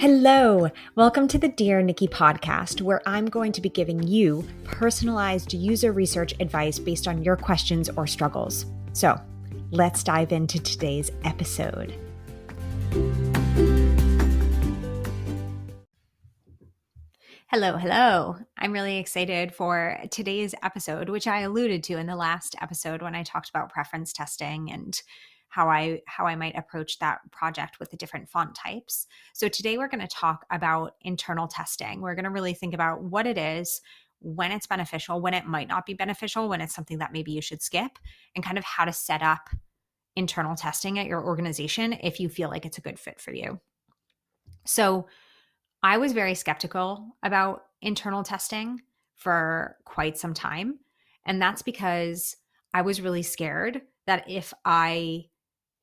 Hello, welcome to the Dear Nikki podcast, where I'm going to be giving you personalized user research advice based on your questions or struggles. So let's dive into today's episode. Hello. I'm really excited for today's episode, which I alluded to in the last episode when I talked about preference testing and how I might approach that project with the different font types. So today we're going to talk about internal testing. We're going to really think about what it is, when it's beneficial, when it might not be beneficial, when it's something that maybe you should skip, and kind of how to set up internal testing at your organization if you feel like it's a good fit for you. So I was very skeptical about internal testing for quite some time. And that's because I was really scared that if I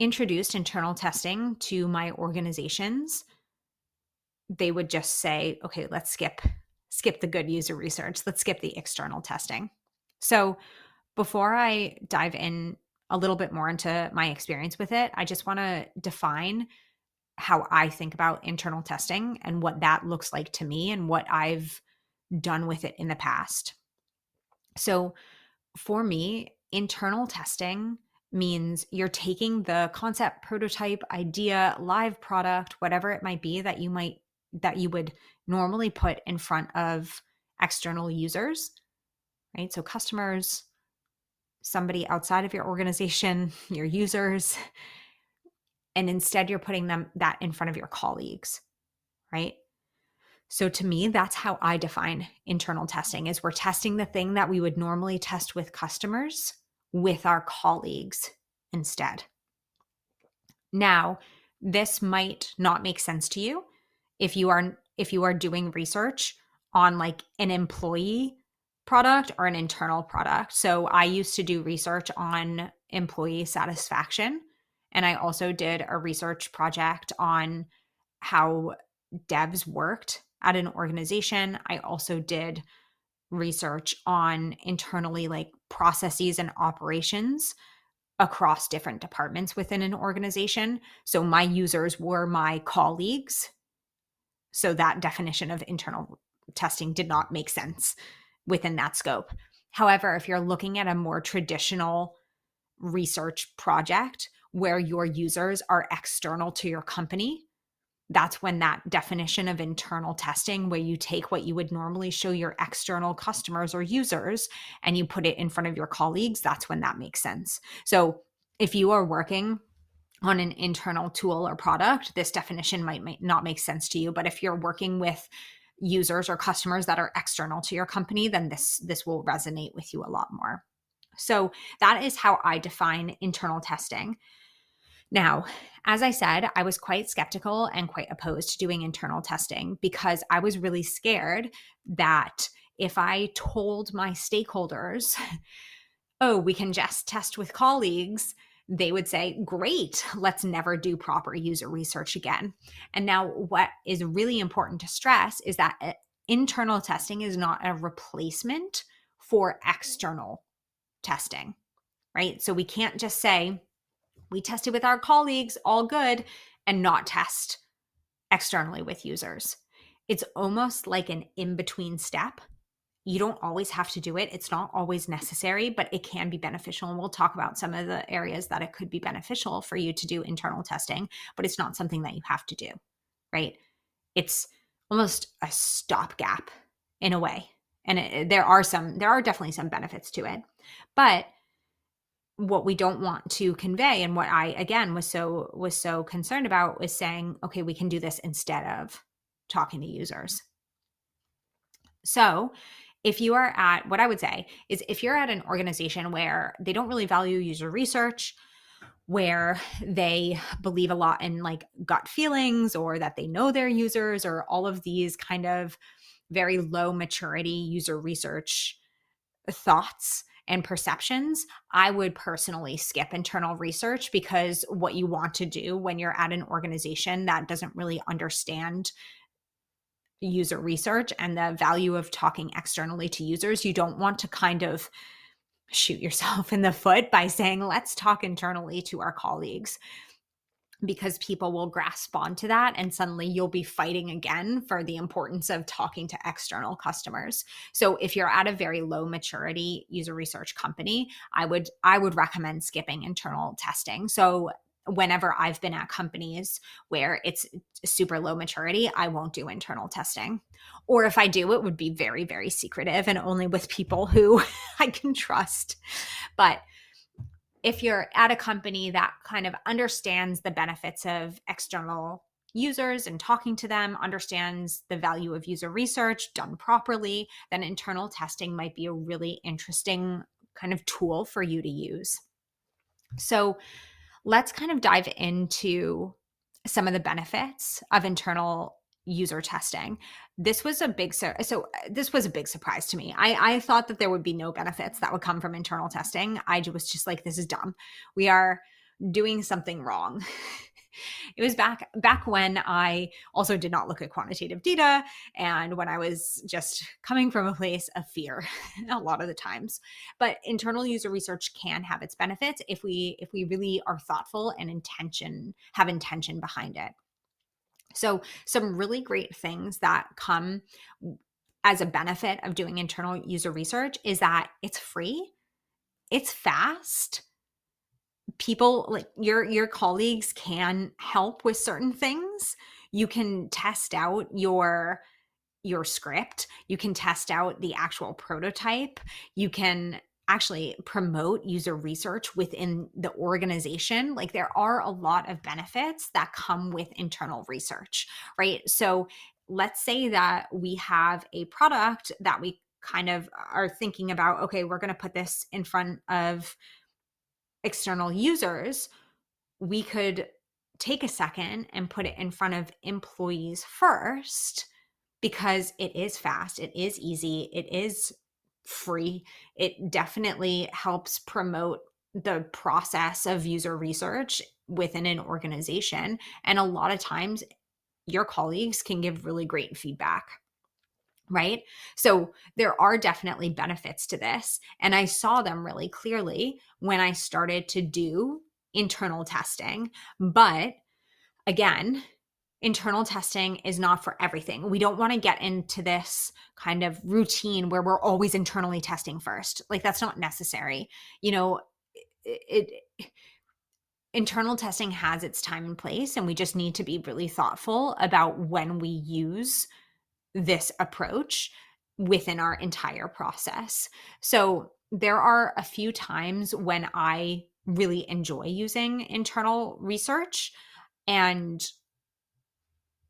introduced internal testing to my organizations, they would just say, okay, let's skip the good user research. Let's skip the external testing. So before I dive in a little bit more into my experience with it, I just want to define how I think about internal testing and what that looks like to me and what I've done with it in the past. So for me, internal testing means you're taking the concept, prototype, idea, live product, whatever it might be that you would normally put in front of external users, right? So customers, somebody outside of your organization, your users, and instead you're putting that in front of your colleagues, right? So to me, that's how I define internal testing is we're testing the thing that we would normally test with customers with our colleagues instead. Now, this might not make sense to you if you are doing research on like an employee product or an internal product. So I used to do research on employee satisfaction. And I also did a research project on how devs worked at an organization. I also did research on internally like processes and operations across different departments within an organization. So my users were my colleagues. So that definition of internal testing did not make sense within that scope. However, if you're looking at a more traditional research project where your users are external to your company, that's when that definition of internal testing, where you take what you would normally show your external customers or users and you put it in front of your colleagues, that's when that makes sense. So if you are working on an internal tool or product, this definition might not make sense to you. But if you're working with users or customers that are external to your company, then this will resonate with you a lot more. So that is how I define internal testing. Now, as I said, I was quite skeptical and quite opposed to doing internal testing because I was really scared that if I told my stakeholders, oh, we can just test with colleagues, they would say, great, let's never do proper user research again. And now what is really important to stress is that internal testing is not a replacement for external testing, right? So we can't just say, we tested with our colleagues, all good, and not test externally with users. It's almost like an in-between step. You don't always have to do it. It's not always necessary, but it can be beneficial. And we'll talk about some of the areas that it could be beneficial for you to do internal testing, but it's not something that you have to do, right? It's almost a stopgap in a way. And there are definitely some benefits to it. But what we don't want to convey, and what I again was so concerned about, was saying, okay, we can do this instead of talking to users. So if you are at, what I would say is, if you're at an organization where they don't really value user research, where they believe a lot in like gut feelings, or that they know their users, or all of these kind of very low maturity user research thoughts and perceptions, I would personally skip internal research, because what you want to do when you're at an organization that doesn't really understand user research and the value of talking externally to users, you don't want to kind of shoot yourself in the foot by saying, let's talk internally to our colleagues. because people will grasp onto that, and suddenly you'll be fighting again for the importance of talking to external customers. So if you're at a very low maturity user research company, I would recommend skipping internal testing. So whenever I've been at companies where it's super low maturity, I won't do internal testing. Or if I do, it would be very, very secretive and only with people who I can trust. But if you're at a company that kind of understands the benefits of external users and talking to them, understands the value of user research done properly, then internal testing might be a really interesting kind of tool for you to use. So let's kind of dive into some of the benefits of internal user testing. This was a big surprise to me. I thought that there would be no benefits that would come from internal testing. I was just like, this is dumb. We are doing something wrong. It was back when I also did not look at quantitative data, and when I was just coming from a place of fear a lot of the times. But internal user research can have its benefits if we really are thoughtful and have intention behind it. So some really great things that come as a benefit of doing internal user research is that it's free, it's fast. People like your colleagues can help with certain things. You can test out your script, you can test out the actual prototype, you can actually promote user research within the organization. Like, there are a lot of benefits that come with internal research, right? So let's say that we have a product that we kind of are thinking about, okay, we're going to put this in front of external users. We could take a second and put it in front of employees first, because it is fast, it is easy, it is free. It definitely helps promote the process of user research within an organization. And a lot of times your colleagues can give really great feedback, right? So there are definitely benefits to this. And I saw them really clearly when I started to do internal testing. But again, internal testing is not for everything. We don't want to get into this kind of routine where we're always internally testing first. Like, that's not necessary. You know, internal testing has its time and place, and we just need to be really thoughtful about when we use this approach within our entire process. So there are a few times when I really enjoy using internal research, and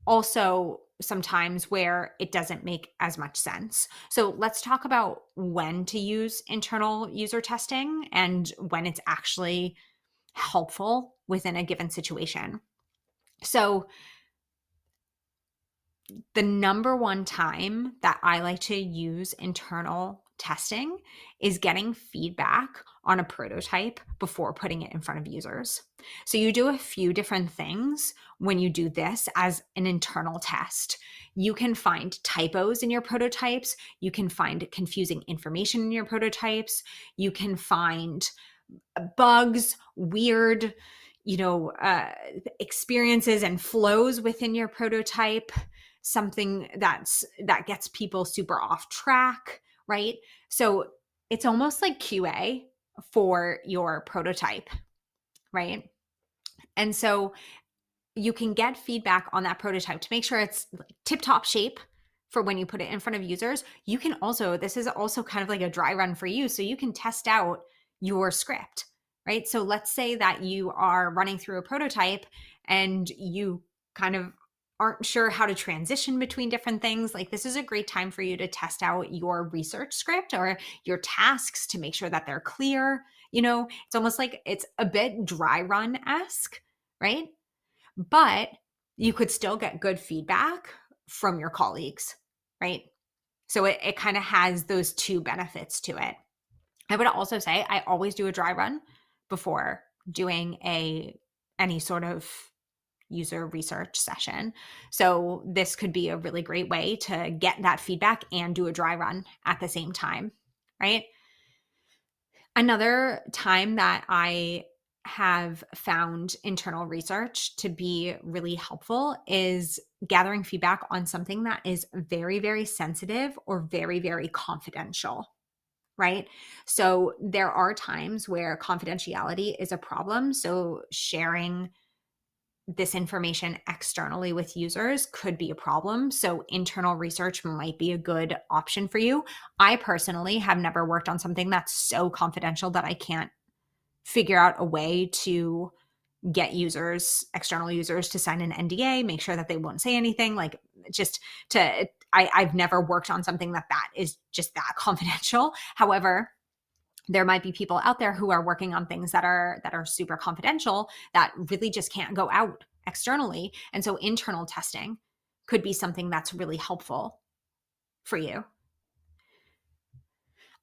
also sometimes where it doesn't make as much sense. So let's talk about when to use internal user testing and when it's actually helpful within a given situation. So the number one time that I like to use internal testing is getting feedback on a prototype before putting it in front of users. So you do a few different things when you do this as an internal test. You can find typos in your prototypes. You can find confusing information in your prototypes. You can find bugs, weird, experiences and flows within your prototype, something that gets people super off track, right? So it's almost like QA for your prototype, right? And so you can get feedback on that prototype to make sure it's tip-top shape for when you put it in front of users. You can also, this is also kind of like a dry run for you, so you can test out your script, right? So let's say that you are running through a prototype and you kind of aren't sure how to transition between different things. Like, this is a great time for you to test out your research script or your tasks to make sure that they're clear. It's almost like it's a bit dry run-esque, right? But you could still get good feedback from your colleagues, right? So it kind of has those two benefits to it. I would also say I always do a dry run before doing any sort of user research session. So this could be a really great way to get that feedback and do a dry run at the same time, right? Another time that I have found internal research to be really helpful is gathering feedback on something that is very, very sensitive or very, very confidential, right? So there are times where confidentiality is a problem. So sharing this information externally with users could be a problem. So internal research might be a good option for you. I personally have never worked on something that's so confidential that I can't figure out a way to get users, external users, to sign an NDA, make sure that they won't say anything. Like, just I've never worked on something that is just that confidential. However, there might be people out there who are working on things that are super confidential that really just can't go out externally. And so internal testing could be something that's really helpful for you.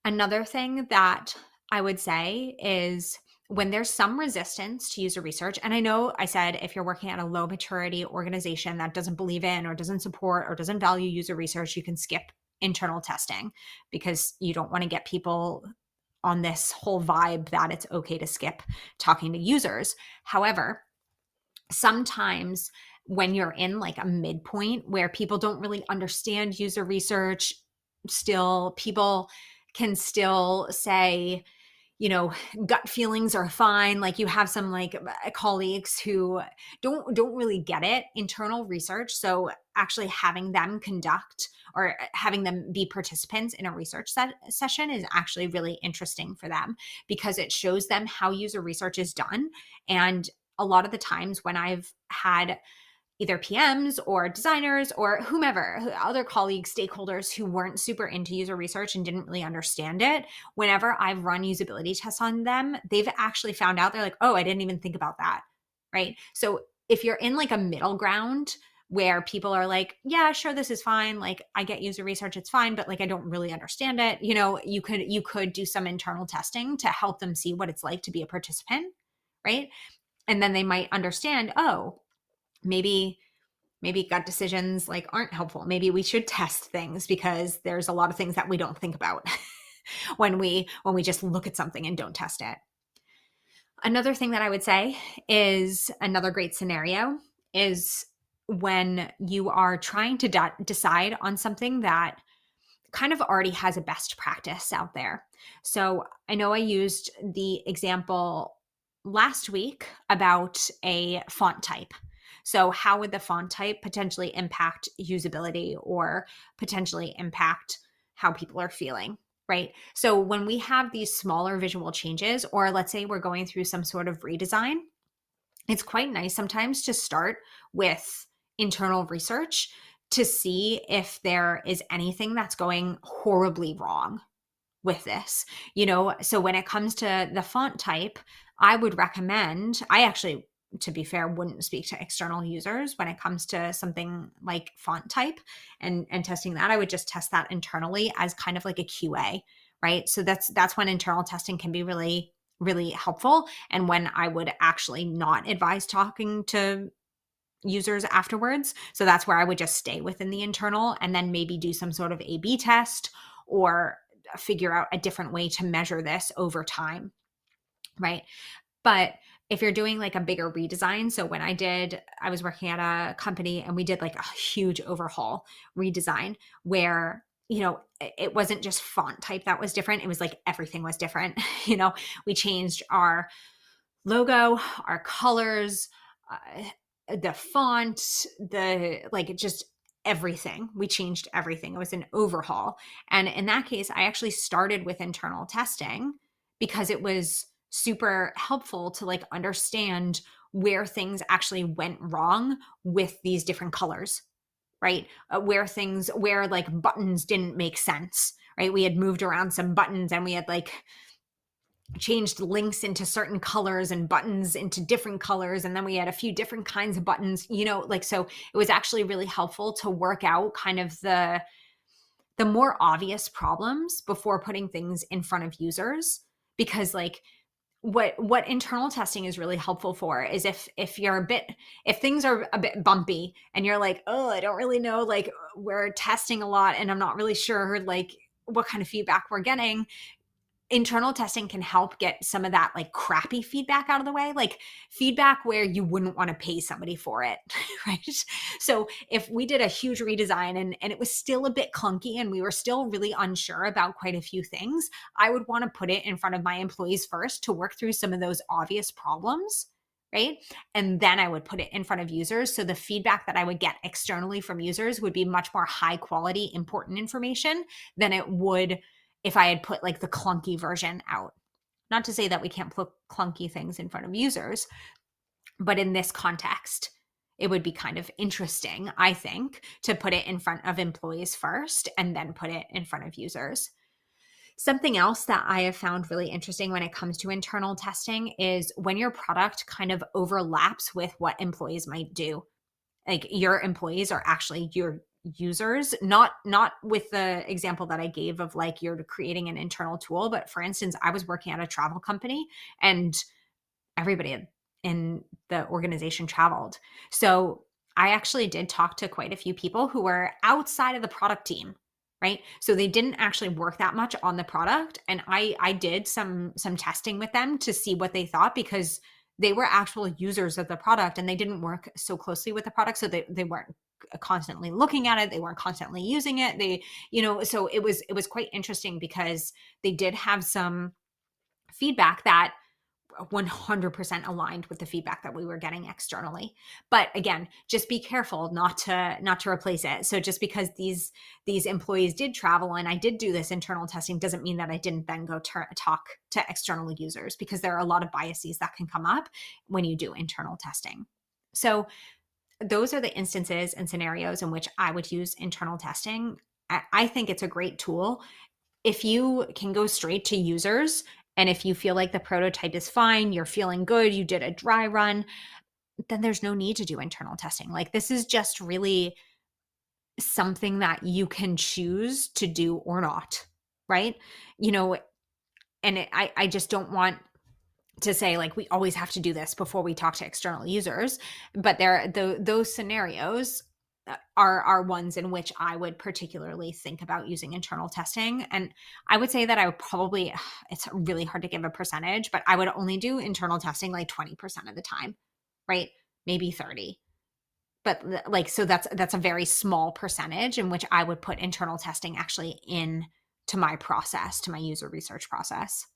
Another thing that I would say is when there's some resistance to user research, and I know I said if you're working at a low maturity organization that doesn't believe in or doesn't support or doesn't value user research, you can skip internal testing because you don't want to get people on this whole vibe that it's okay to skip talking to users. However, sometimes when you're in like a midpoint where people don't really understand user research, still people can still say, you know, gut feelings are fine. Like you have some like colleagues who don't really get it, internal research. So actually having them conduct or having them be participants in a research session is actually really interesting for them because it shows them how user research is done. And a lot of the times when I've had either PMs or designers or whomever, other colleagues, stakeholders who weren't super into user research and didn't really understand it, whenever I've run usability tests on them, they've actually found out, they're like, oh, I didn't even think about that, right? So if you're in like a middle ground where people are like, yeah, sure, this is fine. Like I get user research, it's fine, but like I don't really understand it. You know, you could do some internal testing to help them see what it's like to be a participant, right? And then they might understand, oh, maybe gut decisions like aren't helpful. Maybe we should test things because there's a lot of things that we don't think about when we just look at something and don't test it. Another thing that I would say is another great scenario is when you are trying to decide on something that kind of already has a best practice out there. So I know I used the example last week about a font type. So how would the font type potentially impact usability or potentially impact how people are feeling, right? So when we have these smaller visual changes, or let's say we're going through some sort of redesign, it's quite nice sometimes to start with internal research to see if there is anything that's going horribly wrong with this. You know, so when it comes to the font type, I would recommend, I actually, to be fair, wouldn't speak to external users when it comes to something like font type and testing that. I would just test that internally as kind of like a QA, right? So that's when internal testing can be really, really helpful. And when I would actually not advise talking to users afterwards. So that's where I would just stay within the internal and then maybe do some sort of A/B test or figure out a different way to measure this over time, right? But if you're doing like a bigger redesign, so when I was working at a company and we did like a huge overhaul redesign where, you know, it wasn't just font type that was different. It was like everything was different. You know, we changed our logo, our colors, the font, just everything. We changed everything. It was an overhaul. And in that case, I actually started with internal testing because it was super helpful to like understand where things actually went wrong with these different colors, right? Where like buttons didn't make sense, right? We had moved around some buttons and we had like changed links into certain colors and buttons into different colors. And then we had a few different kinds of buttons, you know, like, so it was actually really helpful to work out kind of the more obvious problems before putting things in front of users. Because like what internal testing is really helpful for is if things are a bit bumpy and you're like, oh, I don't really know, like we're testing a lot and I'm not really sure like what kind of feedback we're getting. internal testing can help get some of that like crappy feedback out of the way, like feedback where you wouldn't want to pay somebody for it, right? So if we did a huge redesign and it was still a bit clunky and we were still really unsure about quite a few things, I would want to put it in front of my employees first to work through some of those obvious problems, right? And then I would put it in front of users. So the feedback that I would get externally from users would be much more high quality, important information than it would if I had put like the clunky version out. Not to say that we can't put clunky things in front of users, but in this context, it would be kind of interesting, I think, to put it in front of employees first and then put it in front of users. Something else that I have found really interesting when it comes to internal testing is when your product kind of overlaps with what employees might do. Like your employees are actually your users, not with the example that I gave of like you're creating an internal tool, but for instance, I was working at a travel company and everybody in the organization traveled. So I actually did talk to quite a few people who were outside of the product team, right? So they didn't actually work that much on the product, and I did some testing with them to see what they thought, because they were actual users of the product and they didn't work so closely with the product, so they weren't constantly looking at it, they weren't constantly using it, they, so it was quite interesting because they did have some feedback that 100% aligned with the feedback that we were getting externally. But again, just be careful not to replace it. So just because these employees did travel and I did do this internal testing doesn't mean that I didn't then go talk to external users, because there are a lot of biases that can come up when you do internal testing. So those are the instances and scenarios in which I would use internal testing. I think it's a great tool. If you can go straight to users, and if you feel like the prototype is fine, you're feeling good, you did a dry run, then there's no need to do internal testing. Like this is just really something that you can choose to do or not, right? And I just don't want to say like we always have to do this before we talk to external users, but those scenarios are ones in which I would particularly think about using internal testing. And I would say that I would probably, it's really hard to give a percentage, but I would only do internal testing like 20% of the time, right? Maybe 30. But like, so that's a very small percentage in which I would put internal testing actually in to my process, to my user research process.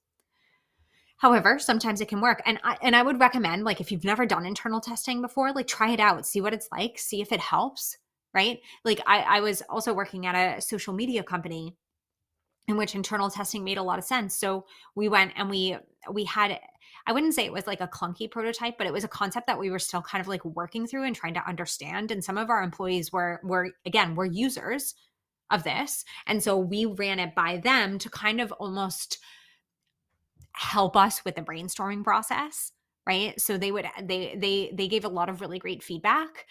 However, sometimes it can work. And I would recommend, like, if you've never done internal testing before, like try it out, see what it's like, see if it helps, right? Like I was also working at a social media company in which internal testing made a lot of sense. So we went and we had, I wouldn't say it was like a clunky prototype, but it was a concept that we were still kind of like working through and trying to understand. And some of our employees were users of this. And so we ran it by them to kind of almost help us with the brainstorming process, right? So they gave a lot of really great feedback,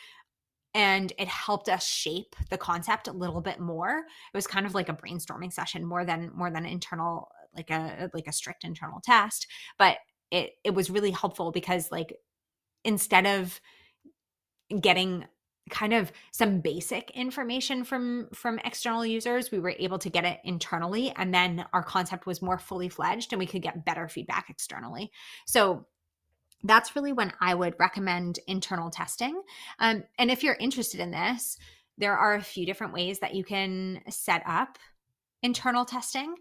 and it helped us shape the concept a little bit more. It was kind of like a brainstorming session more than internal, like a strict internal test, but it was really helpful because like instead of getting kind of some basic information from external users, we were able to get it internally, and then our concept was more fully fledged and we could get better feedback externally. So that's really when I would recommend internal testing. And if you're interested in this, there are a few different ways that you can set up internal testing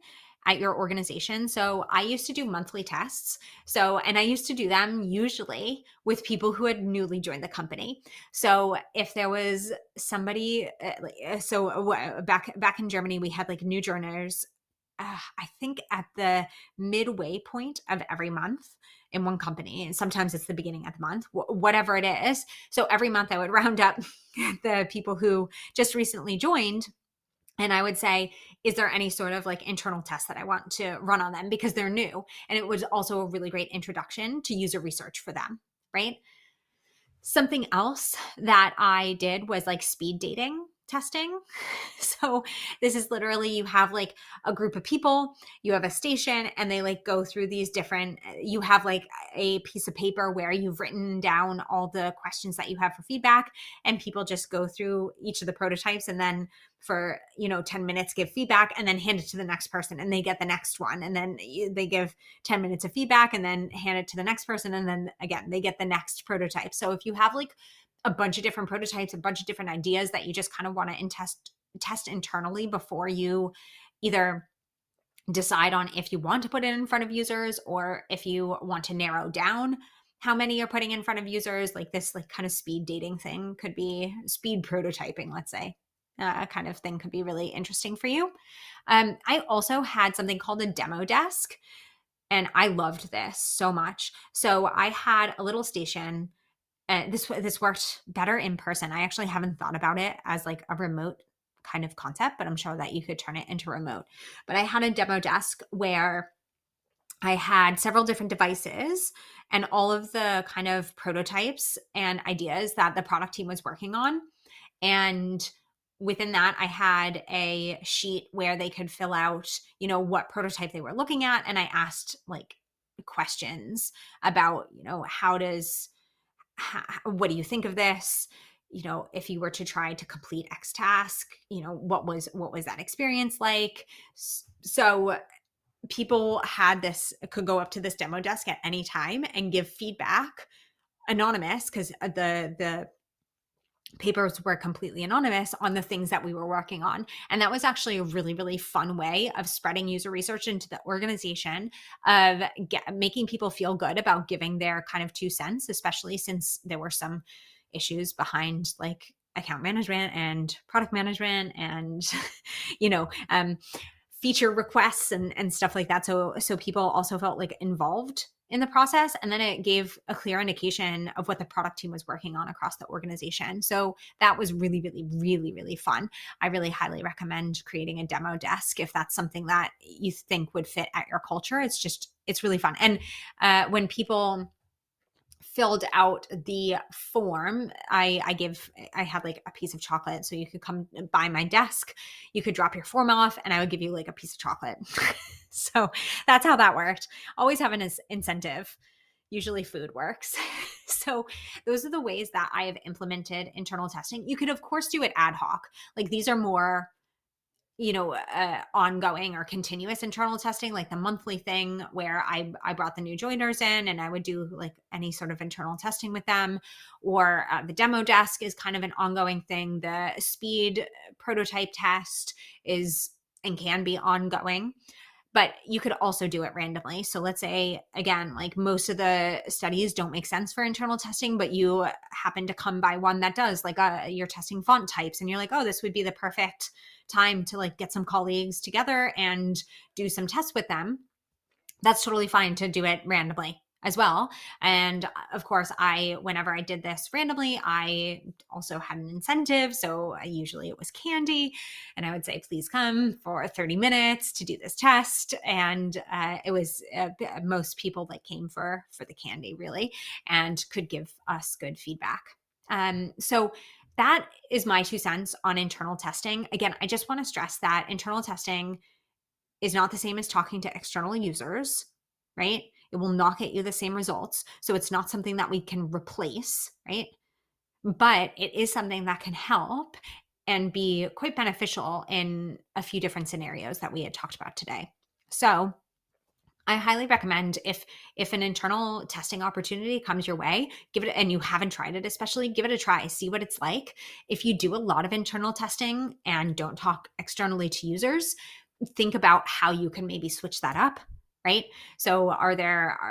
at your organization. So I used to do monthly tests. And I used to do them usually with people who had newly joined the company. So if there was somebody, back in Germany, we had like new joiners, I think at the midway point of every month in one company. And sometimes it's the beginning of the month, whatever it is. So every month I would round up the people who just recently joined, and I would say, is there any sort of like internal test that I want to run on them because they're new? And it was also a really great introduction to user research for them, right? Something else that I did was like speed dating. testing. So this is literally, you have like a group of people, you have a station, and they like go through these different, you have like a piece of paper where you've written down all the questions that you have for feedback, and people just go through each of the prototypes and then for 10 minutes give feedback and then hand it to the next person and they get the next one, and then they give 10 minutes of feedback and then hand it to the next person, and then again they get the next prototype. So if you have like a bunch of different prototypes, a bunch of different ideas that you just kind of want to test internally before you either decide on if you want to put it in front of users or if you want to narrow down how many you're putting in front of users, like this like kind of speed dating thing could be speed prototyping, let's say, kind of thing could be really interesting for you. I also had something called a demo desk, and I loved this so much. So I had a little station. This worked better in person. I actually haven't thought about it as like a remote kind of concept, but I'm sure that you could turn it into remote. But I had a demo desk where I had several different devices and all of the kind of prototypes and ideas that the product team was working on. And within that, I had a sheet where they could fill out, what prototype they were looking at. And I asked like questions about, what do you think of this? If you were to try to complete X task, what was that experience like? So people could go up to this demo desk at any time and give feedback, anonymous, because the papers were completely anonymous, on the things that we were working on. And that was actually a really, really fun way of spreading user research into the organization, of making people feel good about giving their kind of 2 cents, especially since there were some issues behind like account management and product management and, feature requests and stuff like that. So people also felt like involved in the process. And then it gave a clear indication of what the product team was working on across the organization. So that was really, really, really, really fun. I really highly recommend creating a demo desk if that's something that you think would fit at your culture. It's really fun. And when people filled out the form, I had like a piece of chocolate. So you could come by my desk, you could drop your form off, and I would give you like a piece of chocolate. So that's how that worked. Always have an incentive. Usually food works. So those are the ways that I have implemented internal testing. You could of course do it ad hoc. Like these are more ongoing or continuous internal testing, like the monthly thing where I brought the new joiners in and I would do like any sort of internal testing with them, or the demo desk is kind of an ongoing thing. The speed prototype test is and can be ongoing, but you could also do it randomly. So let's say, again, like most of the studies don't make sense for internal testing, but you happen to come by one that does, like you're testing font types and you're like, oh, this would be the perfect time to like get some colleagues together and do some tests with them. That's totally fine to do it randomly as well. And of course, whenever I did this randomly, I also had an incentive. So usually it was candy, and I would say, please come for 30 minutes to do this test. And it was most people that came for the candy, really, and could give us good feedback. So that is my 2 cents on internal testing. Again, I just want to stress that internal testing is not the same as talking to external users, right? It will not get you the same results. So it's not something that we can replace, right? But it is something that can help and be quite beneficial in a few different scenarios that we had talked about today. So I highly recommend, if an internal testing opportunity comes your way, give it, and you haven't tried it, especially, give it a try, see what it's like. If you do a lot of internal testing and don't talk externally to users, think about how you can maybe switch that up, right? So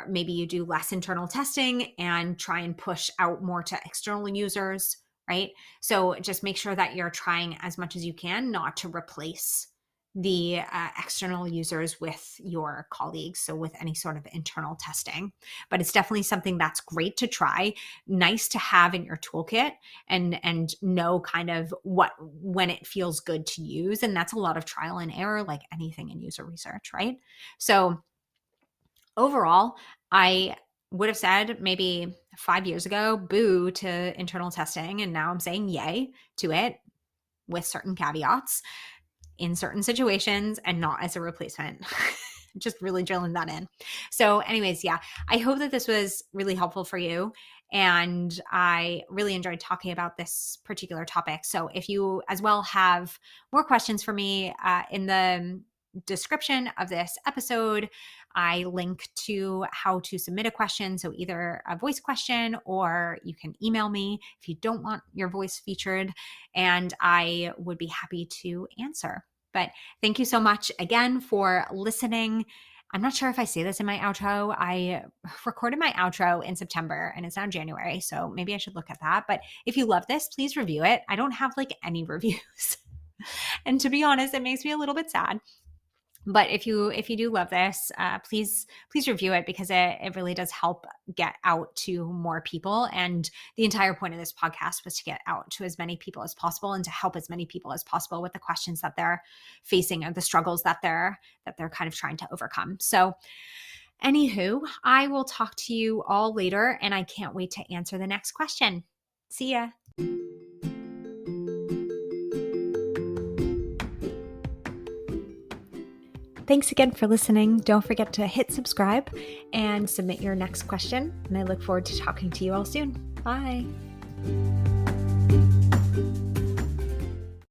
maybe you do less internal testing and try and push out more to external users, right? So just make sure that you're trying as much as you can not to replace the external users with your colleagues. So with any sort of internal testing, but it's definitely something that's great to try, nice to have in your toolkit, and know kind of when it feels good to use. And that's a lot of trial and error, like anything in user research, right? So overall, I would have said maybe 5 years ago, boo to internal testing. And now I'm saying yay to it. with certain caveats in certain situations and not as a replacement. Just really drilling that in. So anyways, yeah, I hope that this was really helpful for you. And I really enjoyed talking about this particular topic. So if you as well have more questions for me, in the description of this episode, I link to how to submit a question. So either a voice question, or you can email me if you don't want your voice featured, and I would be happy to answer. But thank you so much again for listening. I'm not sure if I say this in my outro. I recorded my outro in September and it's now January, so maybe I should look at that. But if you love this, please review it. I don't have like any reviews. And to be honest, it makes me a little bit sad. But if you do love this, please review it, because it really does help get out to more people. And the entire point of this podcast was to get out to as many people as possible and to help as many people as possible with the questions that they're facing or the struggles that they're kind of trying to overcome. So anywho, I will talk to you all later, and I can't wait to answer the next question. See ya. Thanks again for listening. Don't forget to hit subscribe and submit your next question. And I look forward to talking to you all soon. Bye.